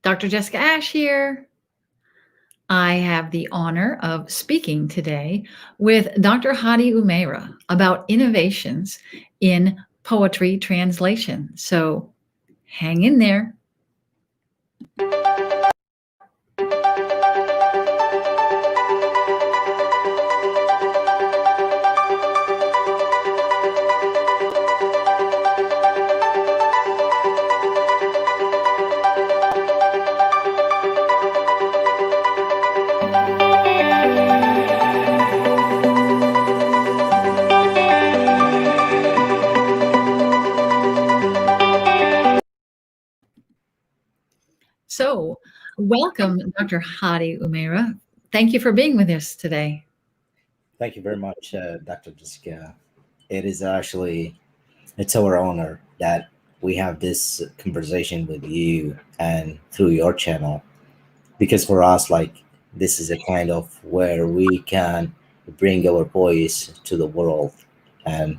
Dr. Jessica Ash here. I have the honor of speaking today with Dr. Hadi Umayra about innovations in poetry translation. So hang in there. So, welcome, Dr. Hadi Umayra. Thank you for being with us today. Thank you very much, Dr. Jessica. It's our honor that we have this conversation with you and through your channel, because for us, this is a kind of where we can bring our voice to the world, and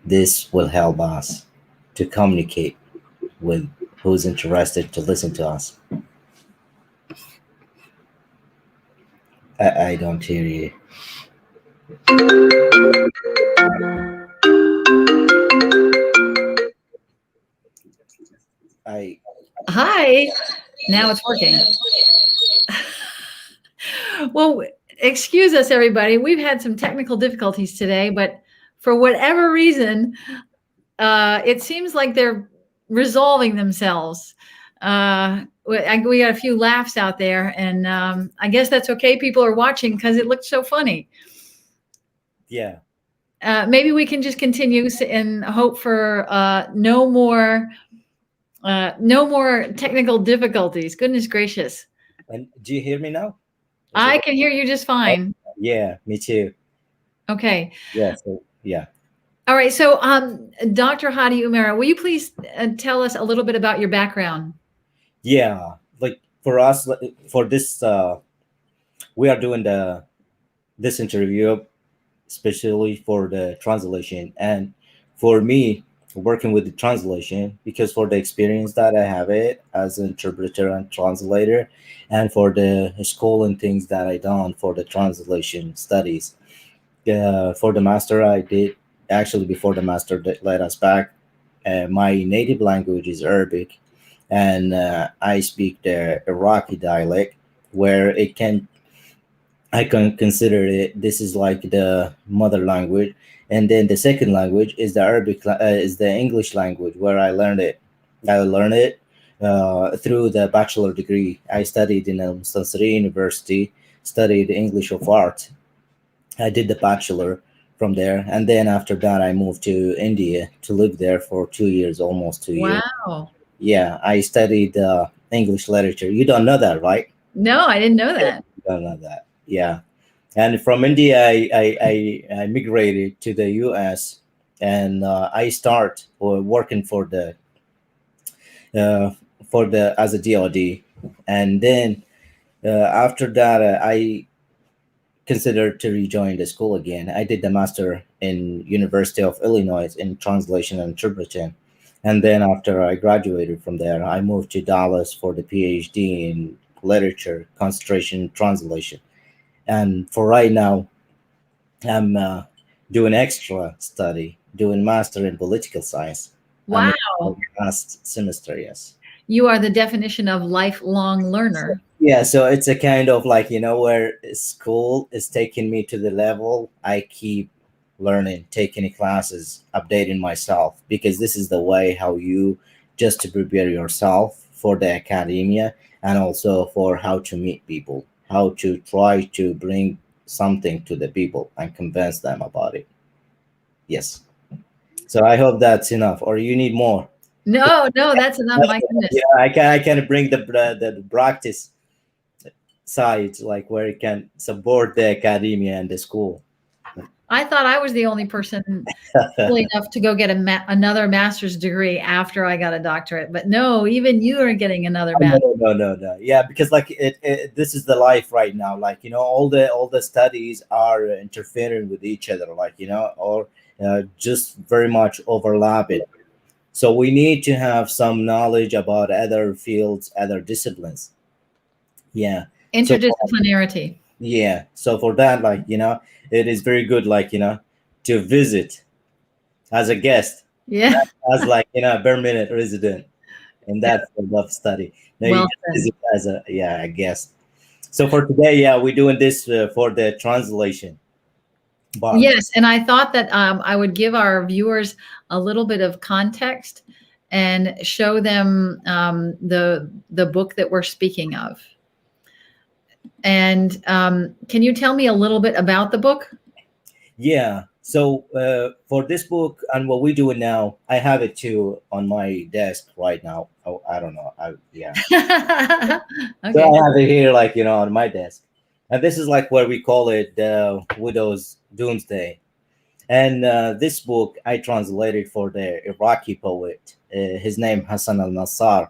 this will help us to communicate with who's interested to listen to us. I don't hear you. I Hi. Now it's working. Well, excuse us, everybody. We've had some technical difficulties today, but for whatever reason, it seems like they're resolving themselves. We got a few laughs out there, and I guess that's okay. People are watching because it looked so funny. yeah. Maybe we can just continue and hope for no more technical difficulties. Goodness gracious. And do you hear me now? Is I it? can hear you just Oh, fine. yeah, me too. Okay. Yeah. So yeah. All right. So, Dr. Hadi Umayra, will you please tell us a little bit about your background? Yeah, like for us, for this, we are doing this interview especially for the translation, and for me, working with the translation, because for the experience that I have it as an interpreter and translator, and for the school and things that I done for the translation studies. For the master, I did actually before the master that led us back. My native language is Arabic, and I speak the Iraqi dialect, where I can consider it. This is like the mother language, and then the second language is the is the English language, where I learned it. I learned it through the bachelor degree. I studied in Mustansiri University, studied English of Art. I did the bachelor from there, and then after that, I moved to India to live there for 2 years, almost 2 years. Wow. Yeah, I studied English literature. You don't know that, right? No, I didn't know that. You don't know that. Yeah, and from India, I migrated to the U.S. and I start working uh, for the as a DoD, and then after that, I considered to rejoin the school again. I did the master in University of Illinois in translation and interpretation, and then after I graduated from there, I moved to Dallas for the PhD in literature, concentration, translation. And for right now, I'm doing extra study, doing master in political science. I'm in the Wow. last semester, yes. You are the definition of lifelong learner. Yeah, so it's a kind of like, where school is taking me to the level I keep learning, taking classes, updating myself, because this is the way how you just to prepare yourself for the academia, and also for how to meet people, how to try to bring something to the people and convince them about it. Yes. So I hope that's enough, or you need more. No, no, that's enough. My Yeah, goodness. I can bring the practice side, like where it can support the academia and the school. I thought I was the only person silly enough to go get another master's degree after I got a doctorate. But no, even you are getting another No, master. no, no, no. Yeah, because like this is the life right now. Like all the studies are interfering with each other. Like or just very much overlapping. So we need to have some knowledge about other fields, other disciplines. Yeah. So Interdisciplinarity. yeah. So for that, like, it is very good, like, to visit as a guest, Yeah. not as like, a permanent resident in Yeah. that field of study. No, you Well just said. visit as a, yeah, a guest. So for today, yeah, we're doing this for the translation part. Yes, and I thought that I would give our viewers a little bit of context and show them the book that we're speaking of. And can you tell me a little bit about the book? Yeah. So for this book and what we're doing now, I have it too on my desk right now. Oh, I don't know. Yeah. So Okay. I have it here, like, on my desk. And this is like where we call it the Widow's Doomsday. And this book I translated for the Iraqi poet. His name Hassan al Nassar,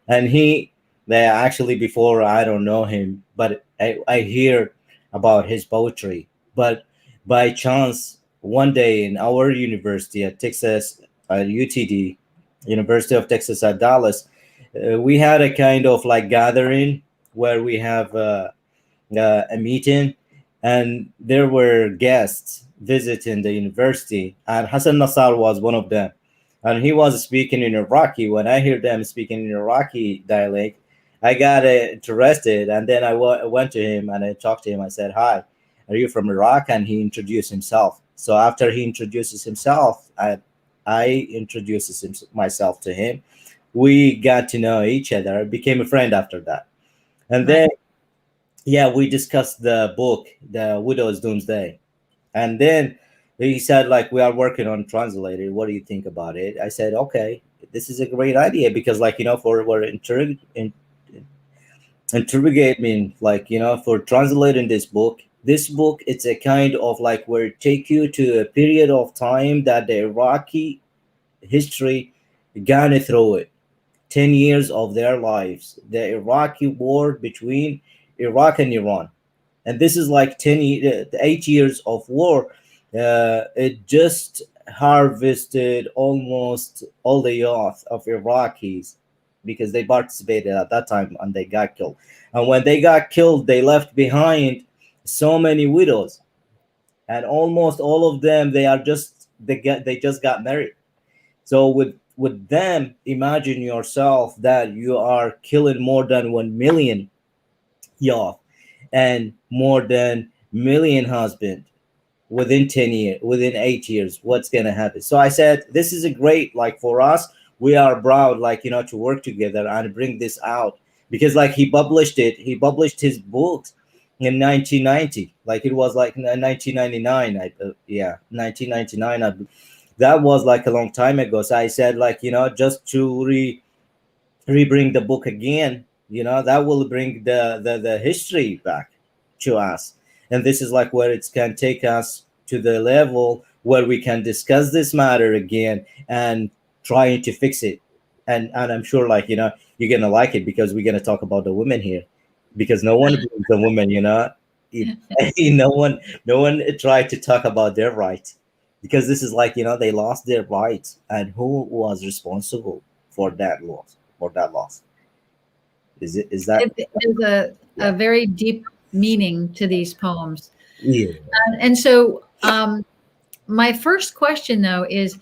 and they actually, before, I don't know him, but I hear about his poetry. But by chance, one day in our university at Texas, at UTD, University of Texas at Dallas, we had a kind of like gathering where we have. A meeting, and there were guests visiting the university, and Hassan Nassar was one of them. And he was speaking in Iraqi. When I hear them speaking in Iraqi dialect, I got interested, and then I went to him and I talked to him. I said, "Hi, are you from Iraq?" And he introduced himself. So after he introduces himself, I introduces myself to him. We got to know each other, became a friend after that. And Right. then, yeah, we discussed the book, The Widow's Doomsday. And then he said, like, we are working on translating. What do you think about it? I said, okay, this is a great idea because, like, for interrogating, like, for translating this book, it's a kind of like where it take you to a period of time that the Iraqi history gone through it. 10 years of their lives, the Iraqi war between Iraq and Iran. And this is like 8 years of war. It just harvested almost all the youth of Iraqis because they participated at that time and they got killed. And when they got killed, they left behind so many widows, and almost all of them they just got married. So with them, imagine yourself that you are killing more than 1 million youth and more than million husband within 10 years, within 8 years. What's gonna happen? So I said, this is a great, like, for us, we are proud, like, to work together and bring this out, because like he published his books in 1990, like it was like 1999, yeah, 1999. That was like a long time ago. So I said, like, just to rebring the book again, that will bring the history back to us. And this is like where it can take us to the level where we can discuss this matter again and trying to fix it. And I'm sure, like, you're gonna like it because we're gonna talk about the women here, because no one believes the women, It- no one tried to talk about their rights, because this is like, they lost their rights, and who was responsible for that loss? Is that? There's a Yeah. very deep meaning to these poems. Yeah. And so, my first question, though, is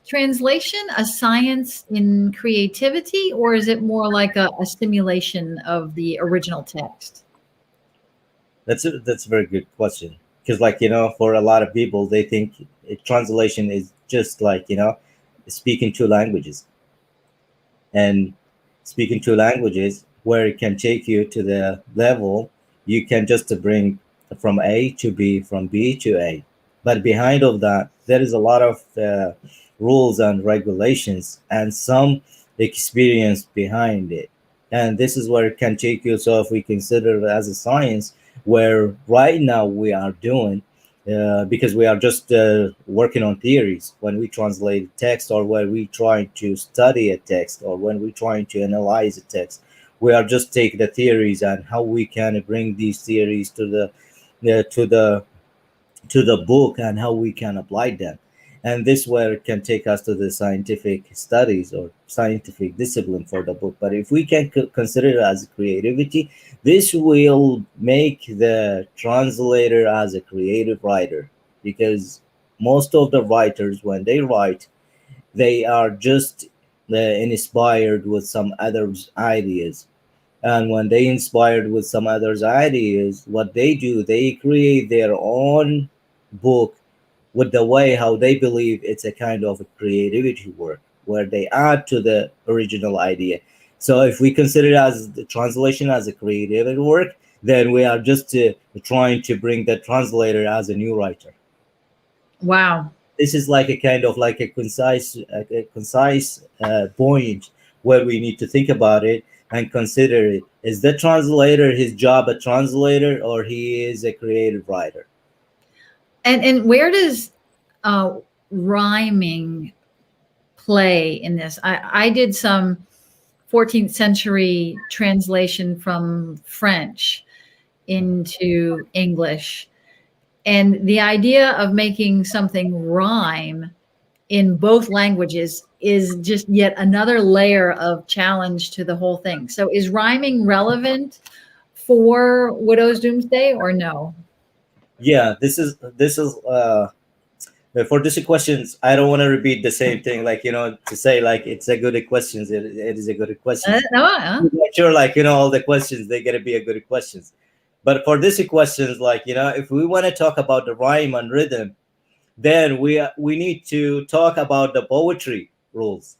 translation a science in creativity, or is it more like a simulation of the original text? That's a very good question, because, like, for a lot of people, they think translation is just like, speaking two languages, and speaking two languages where it can take you to the level you can just bring from A to B, from B to A. But behind of that, there is a lot of rules and regulations and some experience behind it. And this is where it can take you. So if we consider it as a science, where right now we are doing, because we are just working on theories when we translate text, or when we try to study a text, or when we trying to analyze a text. We are just take the theories and how we can bring these theories to the to the book, and how we can apply them. And this where it can take us to the scientific studies or scientific discipline for the book. But if we can consider it as creativity, this will make the translator as a creative writer, because most of the writers, when they write, they are just inspired with some others ideas. And when they inspired with some others ideas, what they do, they create their own book with the way how they believe it's a kind of a creativity work where they add to the original idea. So if we consider it as the translation as a creativity work, then we are just trying to bring the translator as a new writer. Wow. This is like a kind of like a concise point where we need to think about it and consider it. Is the translator his job a translator, or he is a creative writer? And where does uh, rhyming play in this? I did some 14th century translation from French into English. And the idea of making something rhyme in both languages is just yet another layer of challenge to the whole thing. So is rhyming relevant for Widow's Doomsday or no? Yeah, this is for these questions. I don't want to repeat the same thing, like to say like it's a good questions. It is a good questions. No, Sure, like all the questions they gotta be a good questions. But for these questions, like if we want to talk about the rhyme and rhythm, then we need to talk about the poetry rules.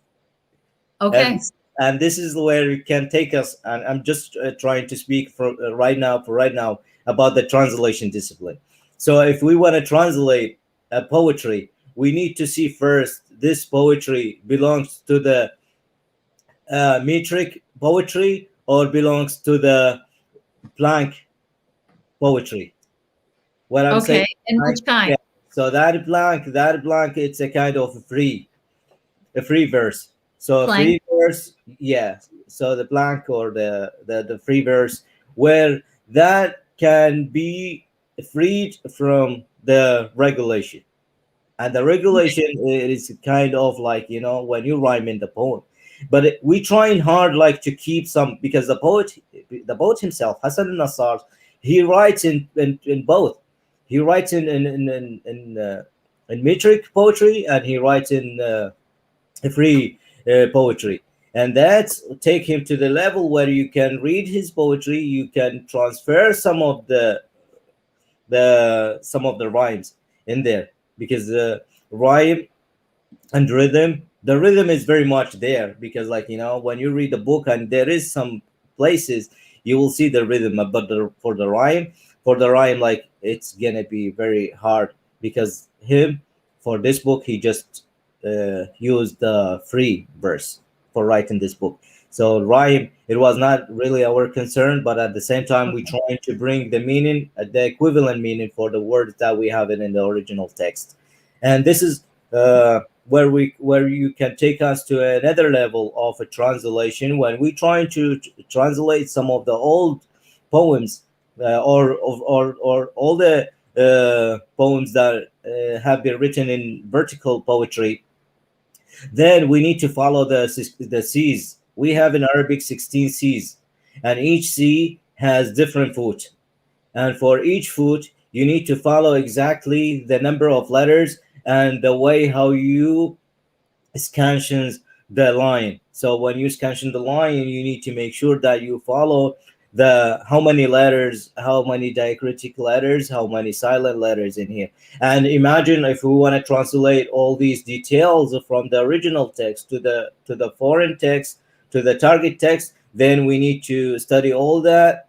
and okay. and this is where it can take us. And I'm just trying to speak for right now about the translation discipline. So if we want to translate a poetry, we need to see first this poetry belongs to the metric poetry or belongs to the blank poetry. What I'm saying, Okay. And blank, which kind? yeah. So that blank, it's a kind of a free verse. So a Blank. free verse, yeah. So the blank or the free verse, where that can be freed from the regulation. And the regulation is kind of like when you rhyme in the poem. But we trying hard like to keep some, because the poet himself, Hassan al-Nassar, he writes in both. He writes in metric poetry, and he writes in free poetry. And that's take him to the level where you can read his poetry, you can transfer some of the rhymes in there, because the rhyme and rhythm, the rhythm is very much there, because like when you read the book and there is some places you will see the rhythm. But for the rhyme, like it's gonna be very hard, because him, for this book, he just used the free verse for writing this book. So rhyme, it was not really our concern, but at the same time we Okay. trying to bring the meaning, the equivalent meaning for the words that we have it in the original text. And this is where you can take us to another level of a translation, when we trying to translate some of the old poems, or all the poems that have been written in vertical poetry. Then we need to follow the C's. We have in Arabic 16 C's, and each C has different foot. And for each foot, you need to follow exactly the number of letters and the way how you scansions the line. So when you scansion the line, you need to make sure that you follow the how many letters, how many diacritic letters, how many silent letters in here. And imagine if we want to translate all these details from the original text to the foreign text to the target text, then we need to study all that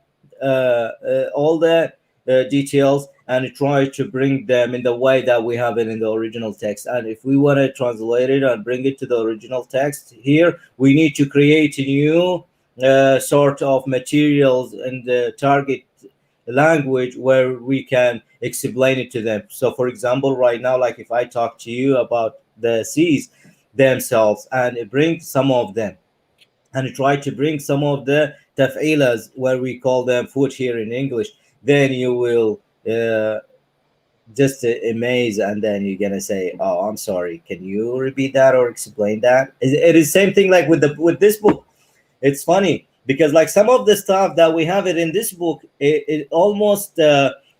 details and try to bring them in the way that we have it in the original text. And if we want to translate it and bring it to the original text here, we need to create a new sort of materials in the target language where we can explain it to them. So, for example, right now, like if I talk to you about the seas themselves and bring some of them, and try to bring some of the taf'ilas, where we call them food here in English, then you will just amazed, and then you're gonna say, "Oh, I'm sorry. Can you repeat that or explain that?" It is same thing like with this book. It's funny because like some of the stuff that we have it in this book, it almost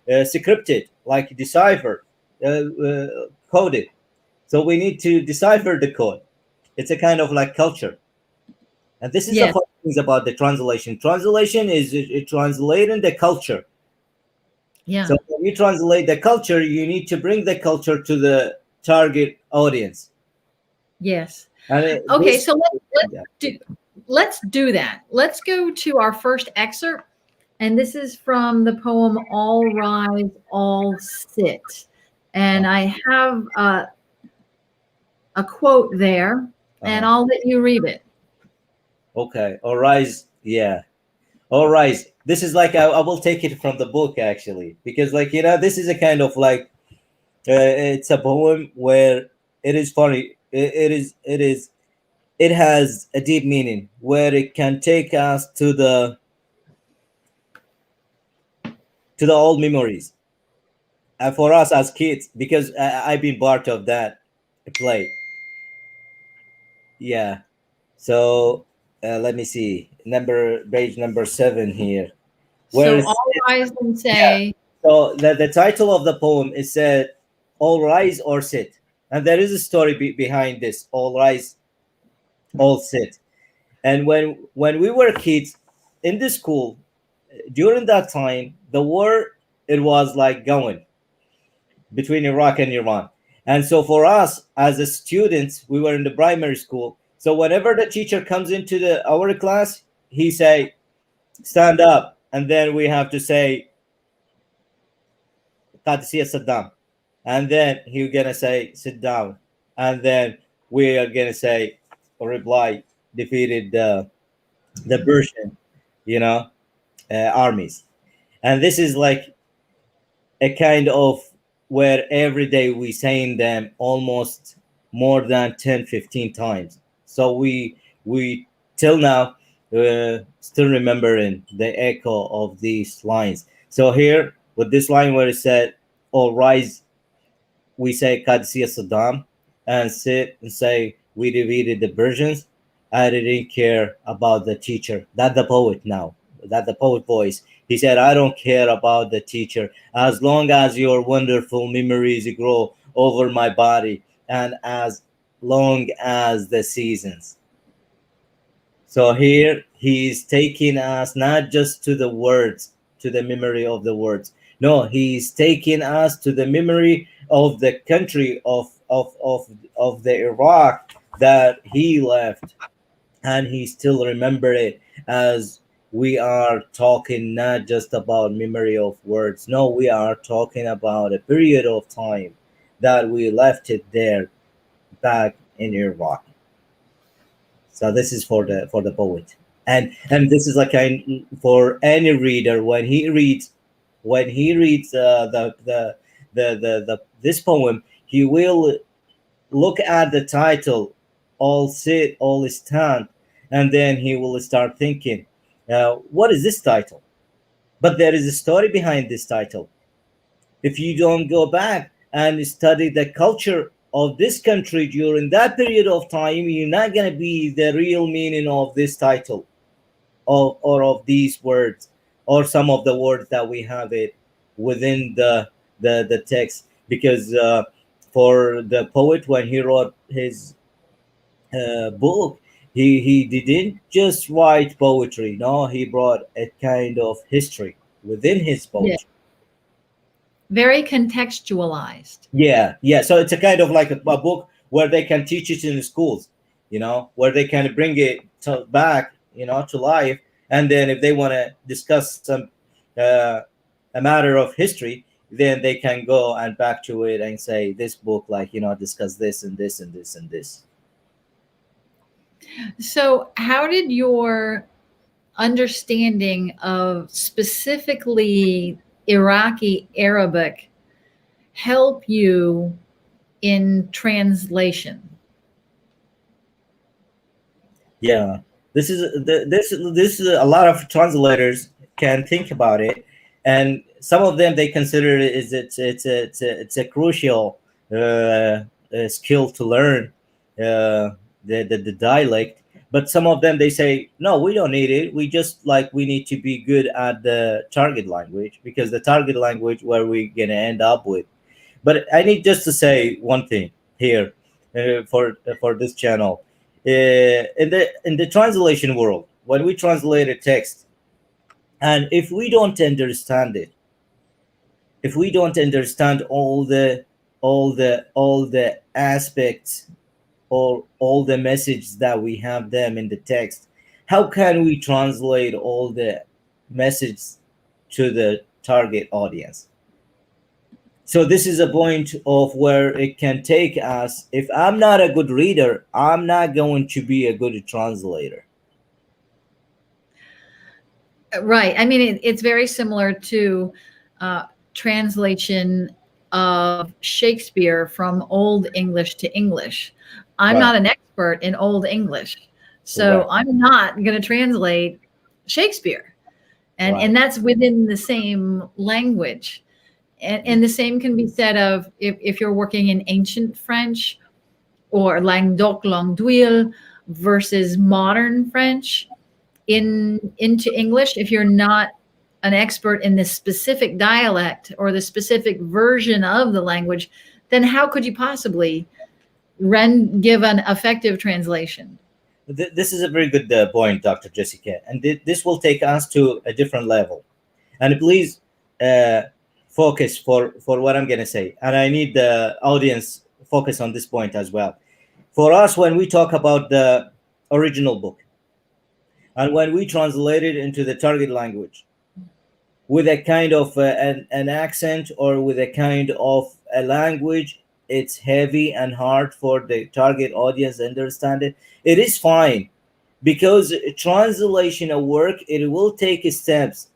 scripted, like deciphered, coded. So we need to decipher the code. It's a kind of like culture, and this is the Yes. funny things about the translation. Translation is translating the culture. Yeah. So when you translate the culture, you need to bring the culture to the target audience. Yes. And Okay, this, so yeah, do let's do that. Let's go to our first excerpt, and this is from the poem "All Rise, All Sit," uh, and I have a quote there, and uh-huh. I'll let you read it. Okay, all rise, yeah, all rise. This is like I will take it from the book actually, because like this is a kind of like it's a poem where it is funny. It has a deep meaning where it can take us to the old memories, and for us as kids, because I've been part of that play. Yeah. So let me see, number page number 7 here. Where So is all it? rise and Yeah. say, So the title of the poem is said, "All rise or sit," and there is a story behind this. All rise, all sit. And when we were kids in the school during that time, the war it was like going between Iraq and Iran. And so for us as a students, we were in the primary school. So whenever the teacher comes into the our class, he say, "Stand up," and then we have to say, "Qadsiya Saddam," and then he gonna say, "Sit down," and then we are gonna say or reply, "Defeated the Persian, you know, armies." And this is like a kind of where every day we saying them almost more than 10, 15 times. So we till now still remembering the echo of these lines. So here with this line where it said, "All rise," we say Qadsiya Saddam, and sit and say we defeated the Persians. I didn't care about the teacher. That the poet now. That the poet voice. He said, "I don't care about the teacher as long as your wonderful memories grow over my body and as long as the seasons." So here he's taking us not just to the words, to the memory of the words. No, he's taking us to the memory of the country of the Iraq that he left, and he still remember it. As we are talking not just about memory of words. No, we are talking about a period of time that we left it there back in Iraq. So this is for the poet, and this is like for any reader when he reads the this poem, he will look at the title, "All sit, all stand," and then he will start thinking, "What is this title?" But there is a story behind this title. If you don't go back and study the culture of this country during that period of time, you're not going to be the real meaning of this title or of these words or some of the words that we have it within the text. Because for the poet, when he wrote his book, he didn't just write poetry. No, he brought a kind of history within his yeah, poetry. very contextualized. Yeah, yeah. So it's a kind of like a book where they can teach it in the schools, where they can bring it back, to life. And then if they want to discuss uh, a matter of history, then they can go and back to it and say this book, like, discuss this and this and this and this. So, how did your understanding of specifically Iraqi Arabic help you in translation? Yeah, this is a lot of translators can think about it. and some of them they consider it is it's a crucial skill to learn the dialect. But some of them they say no, we don't need it, we just like we need to be good at the target language, because the target language where we're gonna end up with. But I need just to say one thing here, for this channel. In the translation world, when we translate a text, and if we don't understand all the aspects, or all the messages that we have them in the text, how can we translate all the messages to the target audience? So this is a point of where it can take us. If I'm not a good reader, I'm not going to be a good translator. Right. I mean, it's very similar to translation of Shakespeare from Old English to English. I'm Right. not an expert in Old English, so Correct. I'm not going to translate Shakespeare. And Right. that's within the same language. And the same can be said of if you're working in ancient French or Languedoc, Languedoc versus modern French into English. If you're not an expert in this specific dialect or the specific version of the language, then how could you possibly give an effective translation? This is a very good point, Dr. Jessica, and this will take us to a different level. And please uh, focus for what I'm going to say, and I need the audience focus on this point as well. For us, when we talk about the original book, and when we translate it into the target language with a kind of an accent, or with a kind of a language, it's heavy and hard for the target audience to understand it. It is fine, because translation of work, it will take steps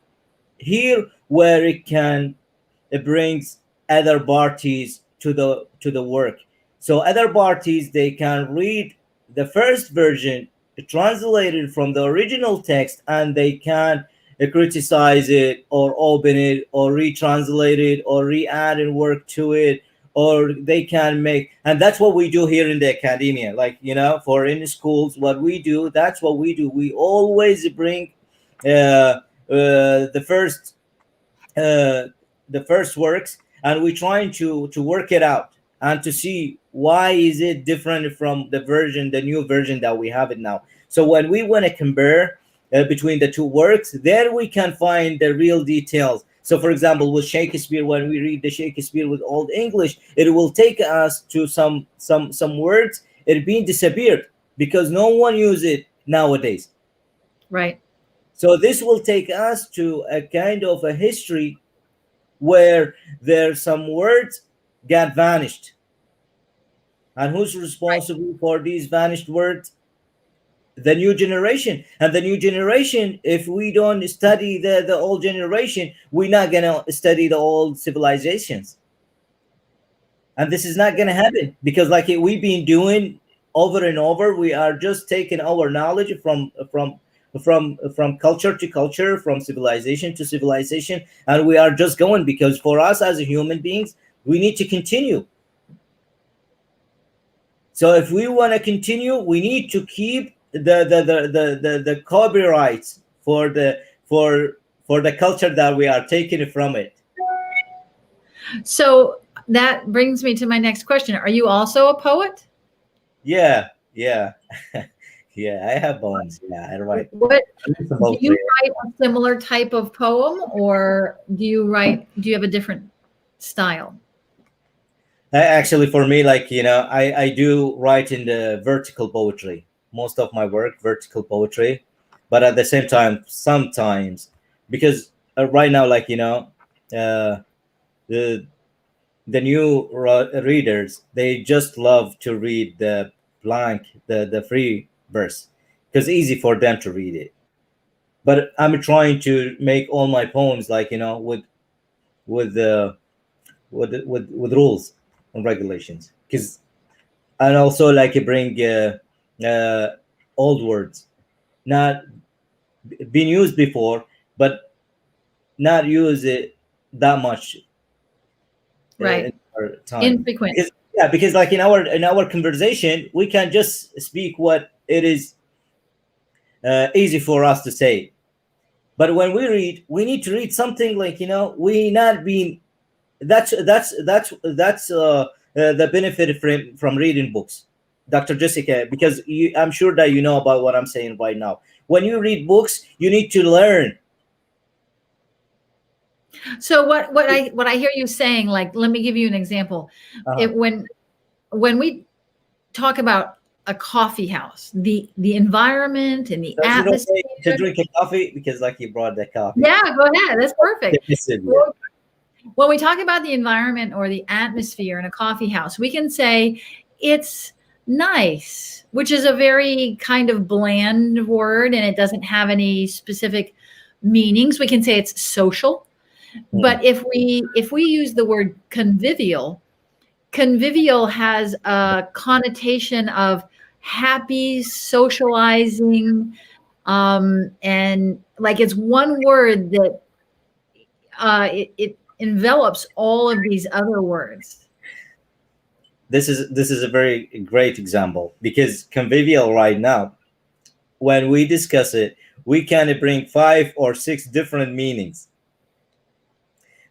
here where it brings other parties to the work. So other parties, they can read the first version translated from the original text, and they can criticize it, or open it, or retranslate it, or re-add and work to it, or they can make. And that's what we do here in the academia, like, for in schools, what we do, that's what we do. We always bring the first uh, the first works, and we're trying to work it out, and to see why is it different from the new version that we have it now. So when we want to compare between the two works, then we can find the real details. So for example, with Shakespeare, when we read the Shakespeare with Old English, it will take us to some words it being disappeared, because no one use it nowadays. Right. So this will take us to a kind of a history where there's some words got vanished. And who's Right. responsible for these vanished words? The new generation. And the new generation, if we don't study the old generation, we're not gonna study the old civilizations. And this is not gonna happen, because like we've been doing over and over, we are just taking our knowledge from culture to culture, from civilization to civilization, and we are just going, because for us as human beings, we need to continue. So if we want to continue, we need to keep the copyrights for the culture that we are taking from it. So that brings me to my next question. Are you also a poet? Yeah, yeah. Yeah, I have poems. Yeah, I write. What I write some do you poetry. write a similar type of poem, or do you have a different style? Actually, for me, like, I do write in the vertical poetry. Most of my work, vertical poetry, but at the same time, sometimes, because right now, like, uh, the the new readers, they just love to read the blank, the free verse, because easy for them to read it. But I'm trying to make all my poems, like, with the with rules and regulations, because, and also like you bring old words not been used before, but not use it that much in Right. our time. Infrequent. Because yeah, because like in our conversation, we can just speak what it is easy for us to say. But when we read, we need to read something like we not being. That's the benefit from reading books, Dr. Jessica, because I'm sure that you know about what I'm saying right now. When you read books, you need to learn. So what I hear you saying, like, let me give you an example. Uh-huh. It when we talk about a coffee house, the environment and the So is it okay to atmosphere. drink a coffee because like you brought the coffee? Yeah, go ahead. That's perfect. Listen, yeah. Well, when we talk about the environment or the atmosphere in a coffee house, we can say it's nice, which is a very kind of bland word and it doesn't have any specific meanings. We can say it's social. Mhm. But if we use the word convivial, convivial has a connotation of happy socializing, and like it's one word that it envelops all of these other words. This is a very great example because convivial right now, when we discuss it, we can bring 5 or 6 different meanings.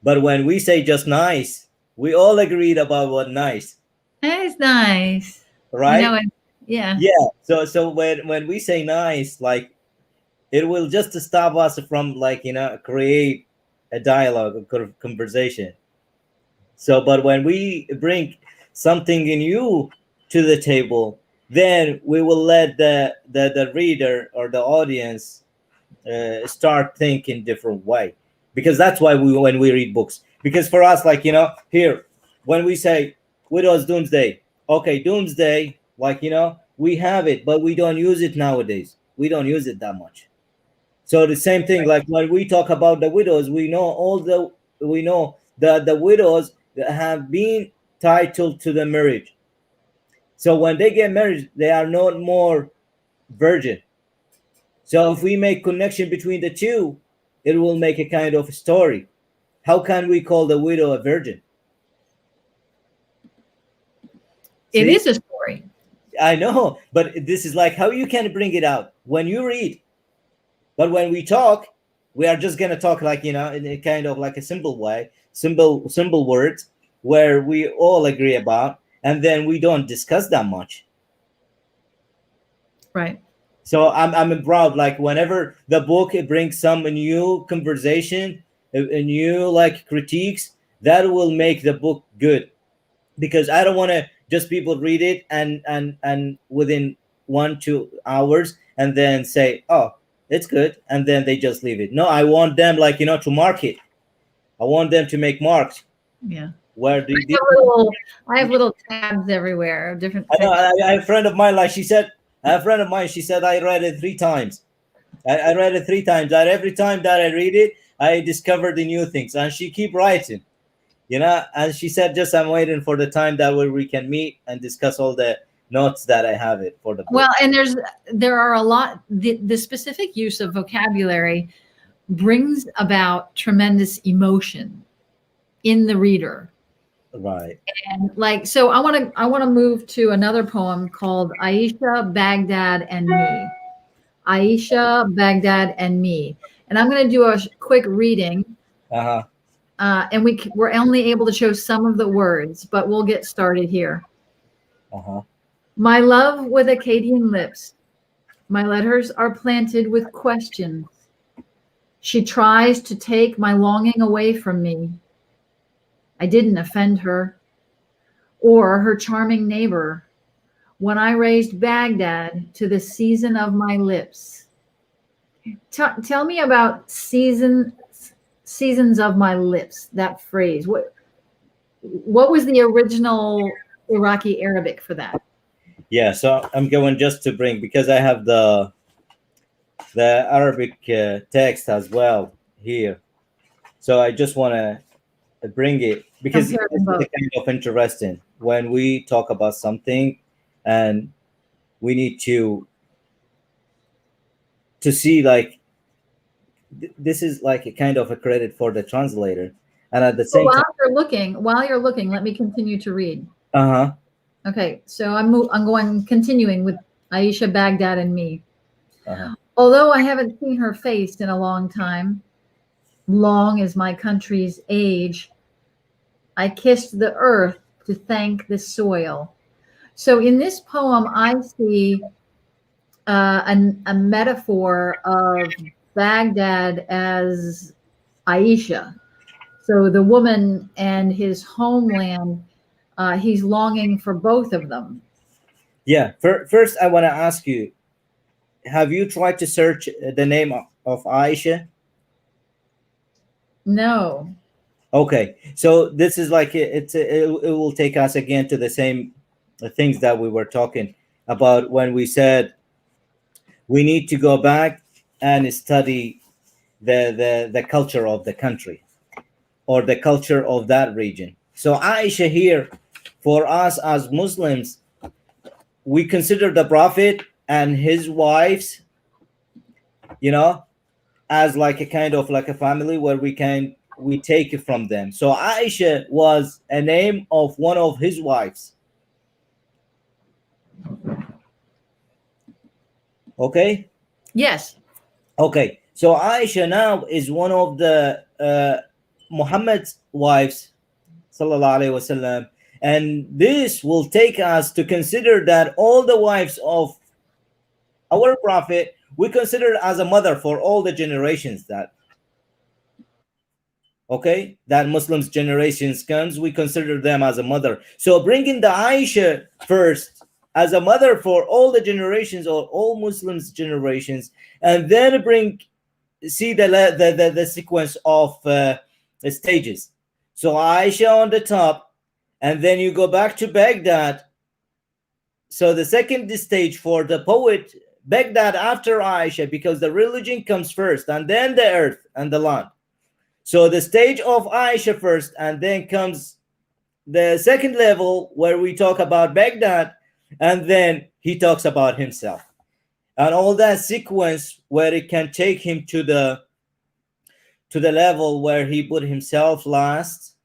But when we say just nice, we all agreed about what nice, It's nice, right? yeah. Yeah. So when we say nice, like it will just stop us from like create a dialogue, a conversation. So, but when we bring something new to the table, then we will let the reader or the audience start thinking different way, because that's why we when we read books, because for us, like here, when we say widow's doomsday, okay, doomsday, like we have it, but we don't use it nowadays, we don't use it that much. So the same thing, like when we talk about the widows, we know the widows that have been titled to the marriage. So when they get married, they are not more virgin. So if we make connection between the two, it will make a kind of story. How can we call the widow a virgin? It See, is a story. I know, but this is like how you can bring it out when you read. But when we talk, we are just gonna talk like in a kind of like a simple way, simple words where we all agree about, and then we don't discuss that much. Right. So I'm proud like whenever the book it brings some new conversation, a new like critiques that will make the book good, because I don't want to just people read it and within 1 2 hours and then say, oh, it's good, and then they just leave it. No, I want them like to mark it. I want them to make marks Yeah. where I have little tabs everywhere of different I know. sections. I have a friend of mine, like she said, I have a friend of mine, she said I read it 3 times. I read it 3 times. That every time that I read it, I discover the new things, and she keep writing. And she said, just I'm waiting for the time that where we can meet and discuss all the notes that I have it for the book. Well, and there are a lot, the specific use of vocabulary brings about tremendous emotion in the reader. Right. And like, so I want to move to another poem called Aisha, Baghdad, and Me. Aisha, Baghdad, and Me. And I'm going to do a quick reading. Uh-huh. And we're only able to show some of the words, but we'll get started here. Uh-huh. My love with Akkadian lips, my letters are planted with questions. She tries to take my longing away from me. I didn't offend her or her charming neighbor when I raised Baghdad to the season of my lips. Tell me about seasons of my lips. That phrase. What was the original Iraqi Arabic for that? Yeah. So I'm going just to bring, because I have the Arabic text as well here. So I just want to bring it because Compare this them is both. kind of interesting when we talk about something, and we need to see like this is like a kind of a credit for the translator, and at the So same time, while you're looking, let me continue to read. uh-huh, Okay, so I'm going continuing with Aisha, Baghdad, and me. uh-huh. Although I haven't seen her face in a long time, long as my country's age, I kissed the earth to thank the soil. So in this poem, I see a metaphor of Baghdad as Aisha. So the woman and his homeland, he's longing for both of them. Yeah, first I want to ask you, have you tried to search the name of Aisha? No. Okay, so this is like it will take us again to the same things that we were talking about when we said we need to go back and study the culture of the country or the culture of that region. So Aisha here, for us as Muslims, we consider the Prophet and his wives, you know, as like a kind of like a family where we take it from them. So Aisha was a name of one of his wives. Okay. Yes. Okay. So Aisha now is one of the Muhammad's wives, sallallahu alaihi wasallam, and this will take us to consider that all the wives of our prophet we consider as a mother for all the generations that, okay, that Muslims generations comes, we consider them as a mother. So bringing the Aisha first as a mother for all the generations or all Muslims generations, and then bring see the sequence of stages. So Aisha on the top, and then you go back to Baghdad. So the second stage for the poet, Baghdad after Aisha, because the religion comes first, and then the earth and the land. So the stage of Aisha first, and then comes the second level where we talk about Baghdad, and then he talks about himself. And all that sequence where it can take him to the level where he put himself last,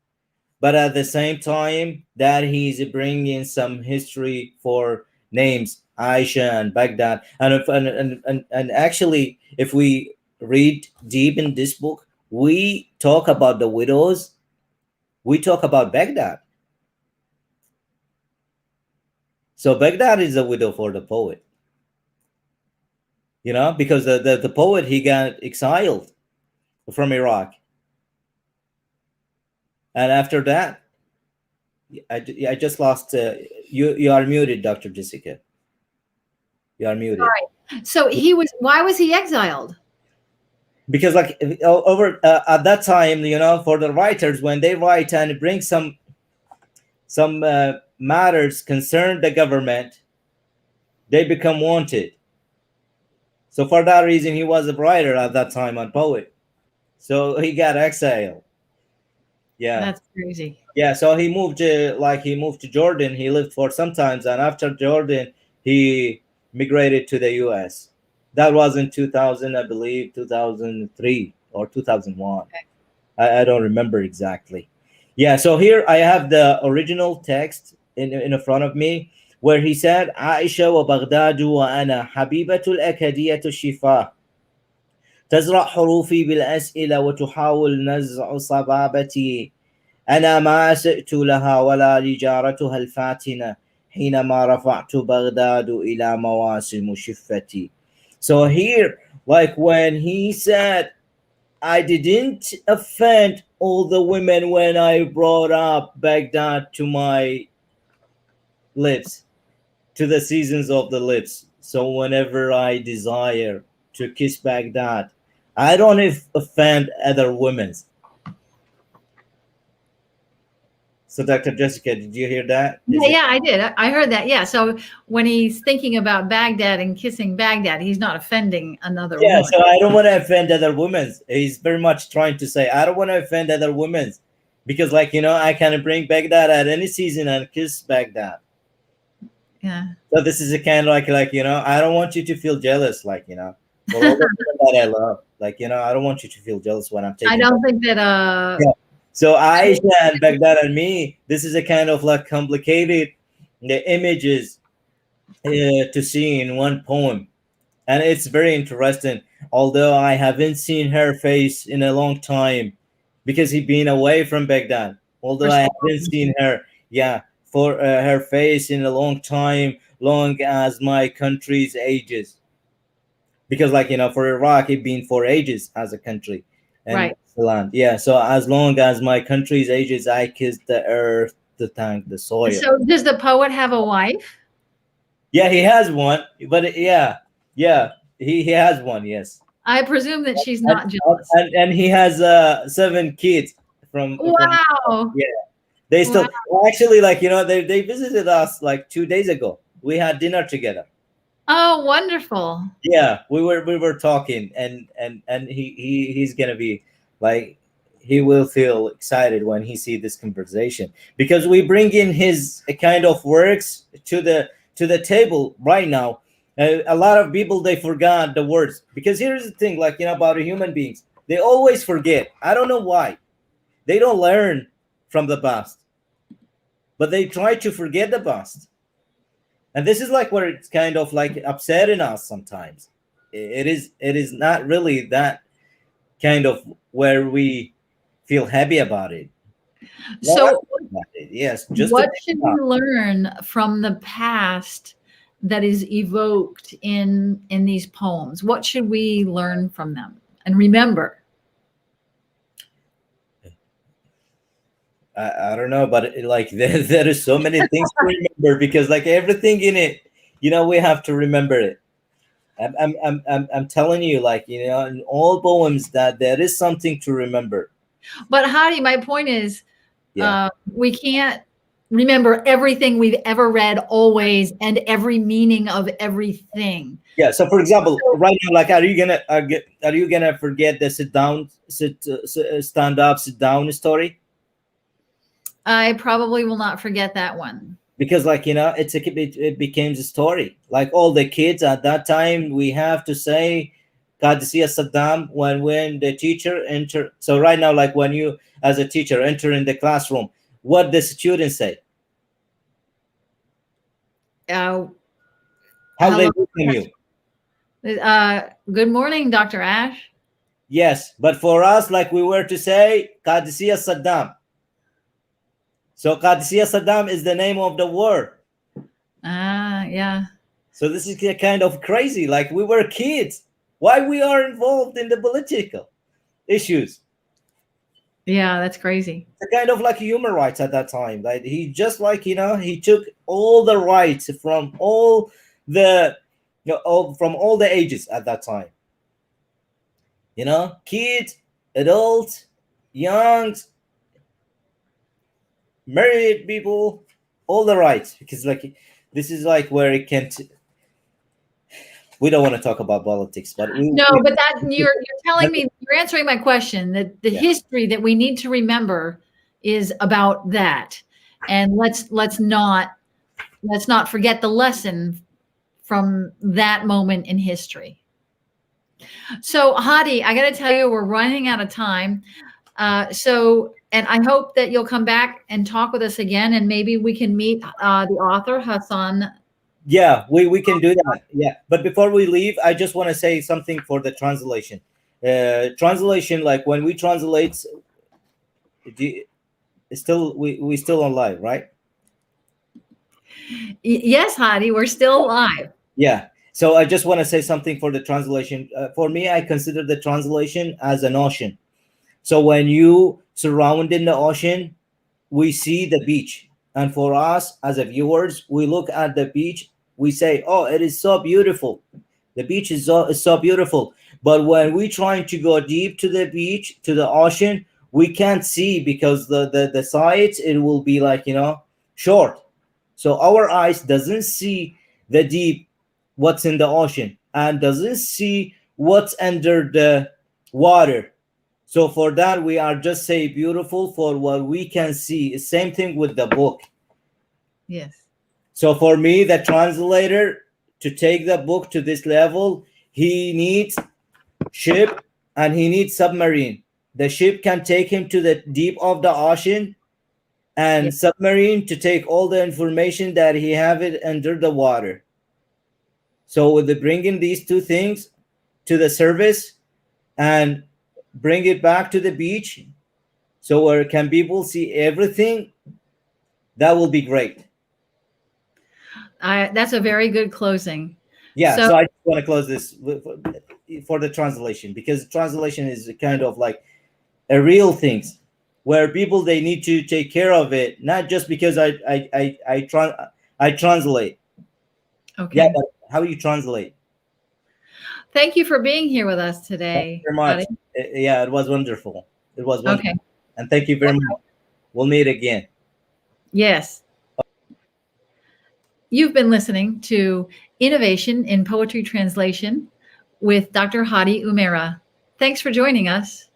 but at the same time that he's bringing some history for names Aisha and Baghdad. And actually, if we read deep in this book, we talk about the widows, we talk about Baghdad. So Baghdad is a widow for the poet, you know, because the poet, he got exiled from Iraq. And after that, I just lost. You are muted, Dr. Jessica. You are muted. So why was he exiled? Because like over at that time, you know, for the writers, when they write and bring some matters concern the government, they become wanted. So for that reason, he was a writer at that time and poet. So he got exiled. Yeah. That's crazy. Yeah, so he moved to Jordan. He lived for some times, and after Jordan, he migrated to the U.S. That was in 2000, I believe, 2003 or 2001. Okay. I don't remember exactly. Yeah, so here I have the original text in front of me, where he said, "Aisha wa Baghdadu wa ana habibatul akadiyatu shifa تزرع حروفي بالأسئلة وتحاول نزع صبابتي أنا ما سئت لها ولا لجارتها الفاتنة حينما رفعت بغداد إلى مواسم شفتي." So here, like when he said, I didn't offend all the women when I brought up Baghdad to my lips, to the seasons of the lips. So whenever I desire to kiss Baghdad, I don't offend other women. So, Dr. Jessica, did you hear that? Yeah, I did. I heard that. Yeah. So when he's thinking about Baghdad and kissing Baghdad, he's not offending another Yeah, woman. so I don't want to offend other women. He's very much trying to say, I don't want to offend other women because, like, you know, I can bring Baghdad at any season and kiss Baghdad. Yeah. So this is a kind of like, you know, I don't want you to feel jealous, like, you know. for all the women that I love. Like, I don't want you to feel jealous when I'm I taking that. don't think that Yeah. So I Aisha and Baghdad and me, this is a kind of like complicated images to see in one poem, and it's very interesting. Although I haven't seen her face in a long time, because he been away from Baghdad. Although for I so haven't seen her, yeah, for her face in a long time, long as my country's ages. Because like for Iraq, it been for ages as a country, and right. the land. Yeah, so as long as my country's ages, I kiss the earth to thank the soil. So does the poet have a wife? Yeah, he has one, but yeah, yeah, he has one. Yes. I presume that she's and not jealous. and he has 7 kids from Wow. yeah. They Wow. still actually, like they visited us like 2 days ago. We had dinner together. Oh, wonderful. Yeah, we were talking, and he's gonna be like, he will feel excited when he see this conversation, because we bring in his kind of works to the table right now. A lot of people, they forgot the words, because here's the thing, like about human beings, they always forget. I don't know why. They don't learn from the past, but they try to forget the past, and this is like where it's kind of like upsetting us sometimes. It is not really that kind of where we feel happy about it. Not So happy about it. Yes, just to what think should we about learn from the past that is evoked in these poems? What should we learn from them and remember? it. I don't know, but like there is so many things to remember, because like everything in it, we have to remember it. I'm telling you, like in all poems, that there is something to remember. But Hadi, my point is, Yeah. we can't remember everything we've ever read always and every meaning of everything. Yeah. So, for example, So right now, like, are you gonna forget the stand up, sit down story? I probably will not forget that one. Because like it became a story. Like all the kids at that time, we have to say "Qadisiyah Saddam" when the teacher enter. So right now, like when you as a teacher enter in the classroom, what the students say, Uh, how they hello. welcome you. Good morning, Dr. Ash. Yes, but for us, like we were to say "Qadisiyah Saddam." So Qadisiyah Saddam is the name of the war. Ah, yeah. So this is kind of crazy. Like we were kids. Why we are involved in the political issues? Yeah, that's crazy. It's a kind of like human rights at that time. Like he just like he took all the rights from all the from all the ages at that time. Kids, adults, young, married people, all the rights. Because like this is like where it can't. We don't want to talk about politics, but No, we but that you're telling me, you're answering my question, that the yeah. history that we need to remember is about that. And let's not forget the lesson from that moment in history. So, Hadi, I got to tell you, we're running out of time. And I hope that you'll come back and talk with us again, and maybe we can meet the author, Hassan. Yeah, we can do that. Yeah, but before we leave, I just want to say something for the translation. Translation, like when we translate, do still we still on live, right? Yes, Hadi, we're still live. Yeah. So I just want to say something for the translation. For me, I consider the translation as an ocean. So when you surround in the ocean, we see the beach, and for us as a viewers, we look at the beach, we say, oh, it is so beautiful. The beach is so beautiful. But when we trying to go deep to the beach, to the ocean, we can't see, because the sides, it will be like short. So our eyes doesn't see the deep, what's in the ocean, and doesn't see what's under the water. So for that, we are just say beautiful for what we can see. Same thing with the book. Yes. So for me, the translator, to take the book to this level, He needs ship and he needs submarine. The ship can take him to the deep of the ocean, Yeah. and submarine to take all the information that he have it under the water. So with the bringing these two things to the surface and bring it back to the beach, so where can people see everything, that will be great. That's a very good closing. Yeah, So so I just want to close this for the translation, because translation is kind of like a real things where people they need to take care of it, not just because I translate. Yeah, okay. but how you translate? Thank you for being here with us Thank you today, very Hadi. much. Yeah, it was wonderful. It was Okay. wonderful, and thank you very much. We'll meet again. Yes. You've been listening to Innovation in Poetry Translation with Dr. Hadi Umayra. Thanks for joining us.